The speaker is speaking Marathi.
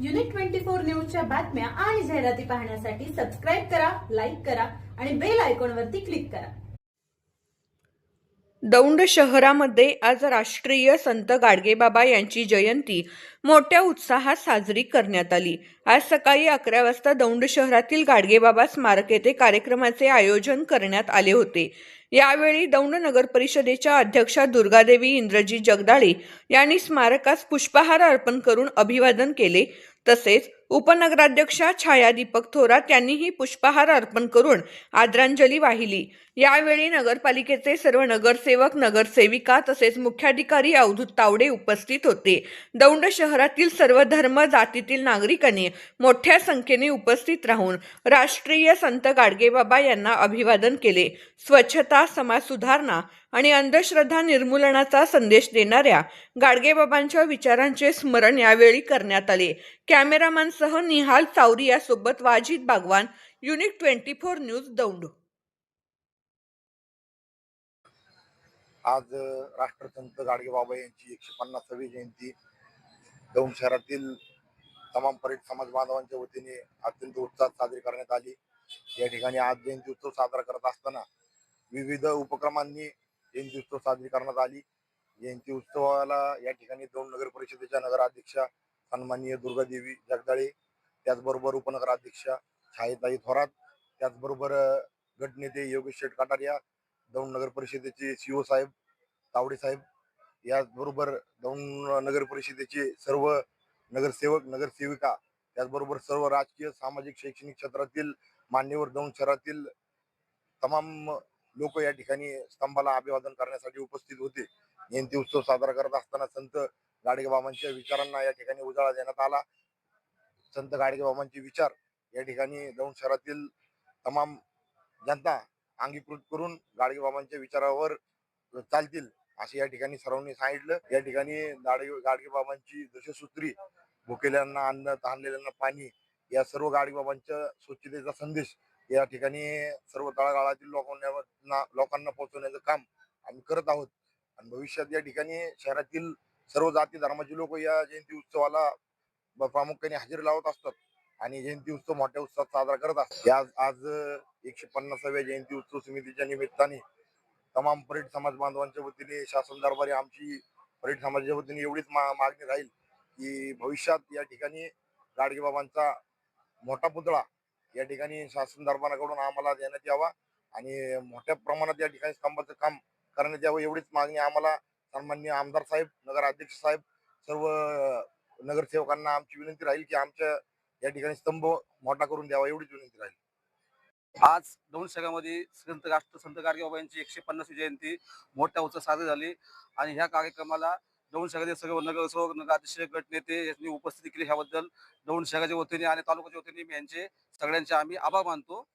युनिट 24 न्यूजच्या बातम्या आणि जाहिराती पाहण्यासाठी सबस्क्राईब करा, लाईक करा आणि बेल आयकॉनवरती क्लिक करा. दौंड शहरामध्ये आज राष्ट्रीय संत गाडगेबाबा यांची जयंती मोठ्या उत्साहात साजरी करण्यात आली. आज सकाळी 11 वाजता दौंड शहरातील गाडगेबाबा स्मारक येथे कार्यक्रमाचे आयोजन करण्यात आले होते. यावेळी दौंड नगर परिषदेच्या अध्यक्षा दुर्गादेवी इंद्रजी जगदाळे यांनी स्मारकास पुष्पहार अर्पण करून अभिवादन केले. तसेच उपनगराध्यक्षा छाया दीपक थोरात यांनीही पुष्पहार अर्पण करून आदरांजली वाहिली. यावेळी नगरपालिकेचे सर्व नगरसेवक, नगरसेविका तसेच मुख्याधिकारी अवधूत तावडे उपस्थित होते. दौंड शहरातील सर्व धर्म जातीतील नागरिकांनी मोठ्या संख्येने उपस्थित राहून राष्ट्रीय संत गाडगेबाबा यांना अभिवादन केले. स्वच्छता, समाज सुधारणा आणि अंधश्रद्धा निर्मूलनाचा संदेश देणाऱ्या गाडगेबाबांच्या विचारांचे स्मरण यावेळी करण्यात आले. कॅमेरामॅनसह निहाल चावरिया सोबत वाजिद बागवान, युनिट 24 न्यूज दौंड. आज राष्ट्रसंत गाडगेबाबा यांची 150वी जयंती दौंड शहरातील तमाम परेड समाज बांधवांच्या वतीने अत्यंत उत्साहात साजरी करण्यात आली. या ठिकाणी आज जयंती उत्सव साजरा करत असताना विविध उपक्रमांनी जयंती उत्सव साजरी करण्यात आली. जयंती उत्सवाला या ठिकाणी दौंड नगर परिषदेच्या नगराध्यक्षा सन्माननीय दुर्गादेवी जगदाळे, त्याचबरोबर उपनगराध्यक्षा छायाताई थोरात, त्याचबरोबर गटनेते योगेश शेठ काटारिया, दौंड नगर परिषदेचे सीओ साहेब तावडे साहेब, याचबरोबर दौंड नगर परिषदेचे सर्व नगरसेवक, नगरसेविका, त्याचबरोबर सर्व राजकीय, सामाजिक, शैक्षणिक क्षेत्रातील मान्यवर, दौंड शहरातील तमाम लोक या ठिकाणी स्तंभाला अभिवादन करण्यासाठी उपस्थित होते. जयंती उत्सव साजरा करत असताना संत गाडगेबाबांच्या विचारांना या ठिकाणी उजाळा देण्यात आला. संत गाडगेबाबांचे विचार या ठिकाणी दौंड शहरातील तमाम जनता अंगीकृत करून गाडगेबाबांच्या विचारावर चालतील असे या ठिकाणी सर्वांनी सांगितलं. या ठिकाणी गाडगेबाबांची दशसूत्री, भुकेल्यांना अन्न, तहानलेल्यांना पाणी, या सर्व गाडगेबाबांच्या स्वच्छतेचा संदेश या ठिकाणी सर्व तळागाळातील लोकांना पोहोचवण्याचं काम आम्ही करत आहोत. आणि भविष्यात या ठिकाणी शहरातील सर्व जाती धर्माचे लोक या जयंती उत्सवाला प्रामुख्याने हजेरी लावत असतात आणि जयंती उत्सव मोठ्या उत्साहात साजरा करत असतात. आज 150व्या जयंती उत्सव समितीच्या निमित्ताने तमाम परेड समाज बांधवांच्या वतीने शासन दरबारी आमची परेड समाजाच्या वतीने एवढीच मागणी राहील की भविष्यात या ठिकाणी गाडगेबाबांचा मोठा पुतळा या ठिकाणी शासन दरबाराकडून आम्हाला देण्यात यावा आणि मोठ्या प्रमाणात या ठिकाणी स्तंभाचं काम करण्यात यावं, एवढीच मागणी आम्हाला सन्माननीय आमदार साहेब, नगराध्यक्ष साहेब, सर्व नगरसेवकांना आमची विनंती राहील की आमच्या या ठिकाणी स्तंभ मोठा करून द्यावा, एवढीच विनंती राहील. आज दौंड शहरामध्ये राष्ट्रसंत गाडगेबाबा यांची 150वी जयंती मोठ्या उत्साहात साजरी झाली आणि ह्या कार्यक्रमाला दौंड शहरातील सर्व नगरसेवक, नगराध्यक्ष, गटनेते यांनी उपस्थिती केली. ह्याबद्दल दौंड शहराच्या वतीने आणि तालुक्याच्या वतीने मी यांचे सगळ्यांचे आम्ही आभार मानतो.